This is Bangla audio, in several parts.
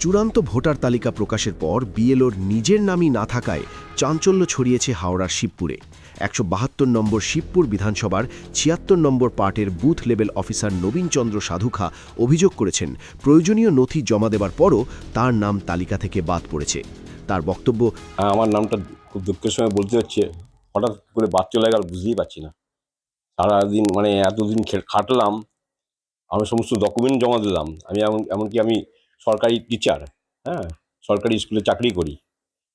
চূড়ান্ত ভোটার তালিকা প্রকাশের পর বিএলওর নিজের নামই না থাকায় চাঞ্চল্য ছড়িয়েছে হাওড়ার শিবপুরে। ১৭২ নম্বর শিবপুর বিধানসভার ৭৬ নম্বর পার্টের বুথ লেভেল অফিসার নবীন চন্দ্র সাধুখা অভিযোগ করেছেন, প্রয়োজনীয় নথি জমা দেবার পরও তার নাম তালিকা থেকে বাদ পড়েছে। তার বক্তব্য, আমার নামটা খুব দুঃখের সময় বলতে হচ্ছে, হঠাৎ করে বাদ চলে গেল, বুঝতেই পারছি না। সারাদিন এতদিন খাটলাম, আমি সমস্ত ডকুমেন্ট জমা দিলাম। আমি এমনকি আমি সরকারি টিচার, হ্যাঁ, সরকারি স্কুলে চাকরি করি,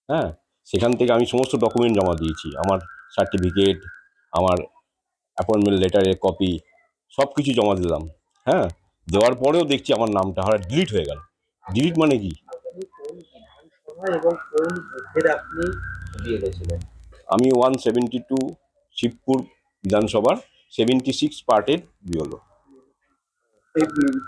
হ্যাঁ, সেখান থেকে আমি সমস্ত ডকুমেন্ট জমা দিয়েছি। আমার সার্টিফিকেট, আমার অ্যাপয়েন্টমেন্ট লেটারের কপি, সব কিছু জমা দিলাম। হ্যাঁ, দেওয়ার পরেও দেখছি আমার নামটা হঠাৎ ডিলিট হয়ে গেল। ডিলিট মানে কি? আমি 172 শিবপুর বিধানসভার 76 পার্টের বিএলও।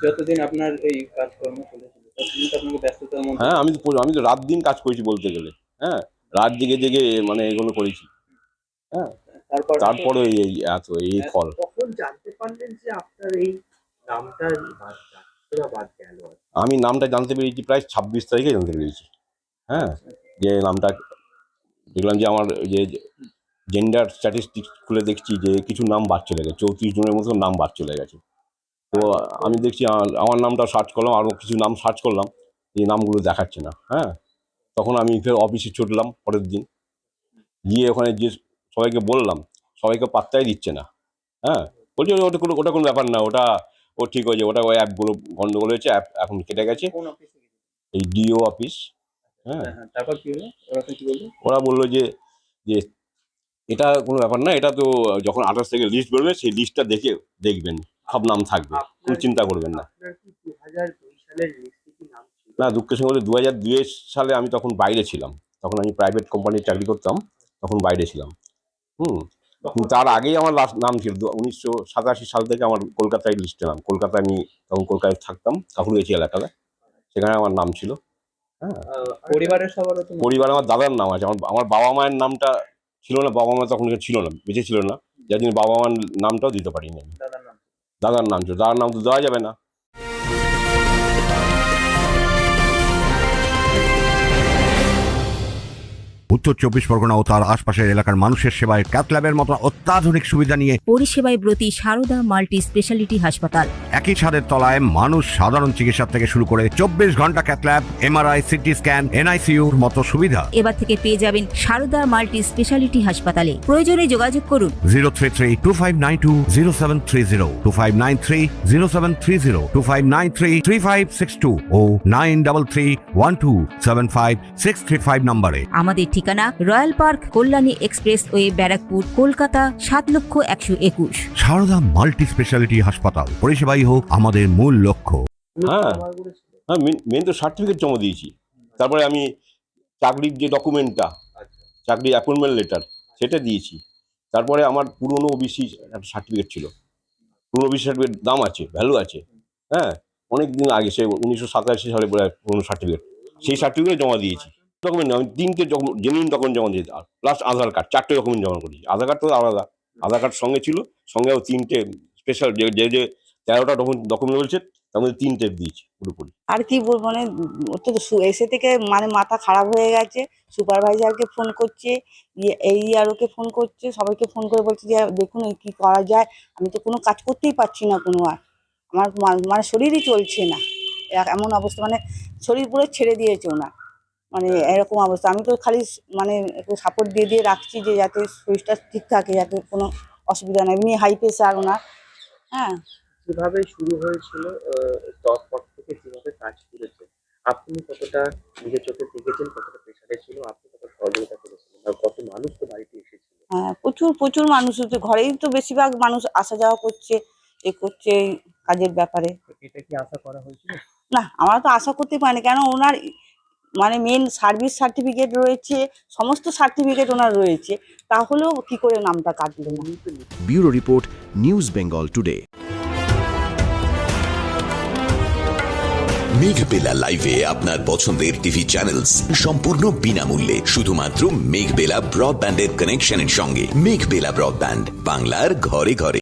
যতদিন আপনার এই কাজকর্ম চলেছিল ততদিন তো আপনাকে ব্যস্ততার মধ্যে। হ্যাঁ, আমি তো রাত দিন কাজ করেছি বলতে গেলে। হ্যাঁ, রাত জেগে জেগে এগুলো করেছি। হ্যাঁ, তারপরে এই ফল। কখন জানতে পারলেন যে আপনার এই নামটা বাদ গেল? আমি নামটা জানতে পেরেছি প্রায় 26 তারিখে জানতে পেরেছি। হ্যাঁ, যে নামটা দেখলাম যে আমার যে জেন্ডার স্ট্যাটিস্টিক্স খুলে দেখছি যে কিছু নাম বাদ চলে গেছে, 34 জনের মতো নাম বাদ চলে গেছে। তো আমি দেখছি আমার নামটা সার্চ করলাম, আরও কিছু নাম সার্চ করলাম, এই নামগুলো দেখাচ্ছে না। হ্যাঁ, তখন আমি ফের অফিসে ছুটলাম পরের দিন, গিয়ে ওখানে যে সবাইকে বললাম, সবাইকে পাত্তাই দিচ্ছে না। হ্যাঁ, বলছি ওটা কোনো ব্যাপার না, ও ঠিক হয়েছে, ওই অ্যাপগুলো গন্ডগোল হয়েছে, অ্যাপ এখন কেটে গেছে। এই ডিও অফিস। হ্যাঁ, তারপর কি হলো? ওরা বললো যে এটা কোনো ব্যাপার না, এটা তো যখন 28 থেকে লিস্ট বেরোবে সেই লিস্টটা দেখবেন, সব নাম থাকবে, কোনো চিন্তা করবেন না। না, দুঃখের সঙ্গে বলে 2002 সালে আমি তখন বাইরে ছিলাম, তখন আমি প্রাইভেট কোম্পানির চাকরি করতাম, তখন বাইরে ছিলাম। তার আগেই আমার লাস্ট নাম ছিল 1987 সাল থেকে আমার কলকাতায় লিস্টে নাম। কলকাতায় আমি তখন কলকাতায় থাকতাম, কাকুরগাছি এলাকায়, সেখানে আমার নাম ছিল। হ্যাঁ, পরিবার আমার দাদার নাম আছে, আমার বাবা মায়ের নামটা ছিল না, বাবা মা তখন ছিল না, বেঁচে ছিল না, যার জন্য বাবা মার নামটাও দিতে পারিনি আমি। দাদার নাম ছিল, দাদার নাম তো দেওয়া যাবে না। উত্তর 24 পরগনা ও তার আশপাশের এলাকার মানুষের সেবায় ক্যাথ ল্যাবের মতো অত্যাধুনিক সুবিধা নিয়ে পরিষেবায় ব্রতী সারদা মাল্টি স্পেশালিটি হাসপাতাল। একই ছাদের তলায় মানুষ সাধারণ চিকিৎসা থেকে শুরু করে 24 ঘন্টা cath lab, MRI, CT scan, এনআইসিইউর মতো সুবিধা এবার থেকে পেয়ে যাবেন সারদা মাল্টি স্পেশালিটি হাসপাতালে। প্রয়োজনে যোগাযোগ করুন 033-2592-0730, 2593-0730, 2593-3562 ও 9331275635 নম্বরে। আমাদের ঠিকানা royal park, Kalyani express way, Barrackpore, Kolkata ৭,১২১। সারদা মাল্টি স্পেশালিটি হাসপাতাল, পরিষেবাই হোক আমাদের মূল লক্ষ্য। হ্যাঁ, মেন তো সার্টিফিকেট জমা দিয়েছি, তারপরে আমি চাকরির যে ডকুমেন্টটা, চাকরির অ্যাপয়েন্টমেন্ট লেটার, সেটা দিয়েছি। তারপরে আমার পুরনো ওবিসি একটা সার্টিফিকেট ছিল, পুরনো ওবিসি সার্টিফিকেট দাম আছে, ভ্যালু আছে। হ্যাঁ, অনেক দিন আগে, সে 1987 সালে পুরনো সার্টিফিকেট, সেই সার্টিফিকেট জমা দিয়েছি। ডকুমেন্ট আমি 3টে জেনুইন ডকুমেন্ট জমা দিয়েছি, প্লাস আধার কার্ড, 4টে ডকুমেন্ট জমা করেছি। আধার কার্ড তো আলাদা, আধার কার্ড সঙ্গে ছিল, সঙ্গেও 3টে স্পেশাল যে 13টা ডকুমেন্ট বলছে, তার মধ্যে 3টে দিয়েছি পুরোপুরি। আর কি বলবো, ওর তো এসে থেকে মাথা খারাপ হয়ে গেছে। সুপারভাইজারকে ফোন করছে, ওকে ফোন করছে, সবাইকে ফোন করে বলছে যে দেখুন কি করা যায়। আমি তো কোনো কাজ করতেই পারছি না, কোনো আর আমার শরীরই চলছে না, এমন অবস্থা, শরীর পুরো ছেড়ে দিয়েছে ওনার, এরকম অবস্থা। আমি তো খালি একটু সাপোর্ট দিয়ে রাখছি যে যাতে শরীরটা ঠিক থাকে, যাতে কোনো অসুবিধা না। এমনি হাই প্রেশার ওনার। হ্যাঁ, কিভাবে শুরু হয়েছিল, তারপর থেকে কিভাবে কাজ করেছে, আপনি কতটা নিজের চোখে দেখেছেন, কতটা প্রেশারে ছিল, আপনি কত সহযোগিতা করেছিলেন, আর কত মানুষ তো বাড়িতে এসেছিল? হ্যাঁ, প্রচুর মানুষ হচ্ছে, ঘরেই তো বেশিরভাগ মানুষ আসা যাওয়া করছে, করছে কাজের ব্যাপারে। এটা কি আশা করা হয়েছিল? না, আমরা তো আশা করতে পারিনি, কেন ওনার মেন সার্ভিস সার্টিফিকেট রয়েছে, সমস্ত সার্টিফিকেট ওনার রয়েছে, তাহলেও কি করে নামটা কাটলো না। Bureau report, news Bengal today. Meghbela লাইভে আপনার পছন্দের টিভি চ্যানেলস সম্পূর্ণ বিনামূল্যে, শুধুমাত্র মেঘবেলা ব্রডব্যান্ডের কানেকশনের সঙ্গে। মেঘবেলা ব্রডব্যান্ড, বাংলার ঘরে ঘরে।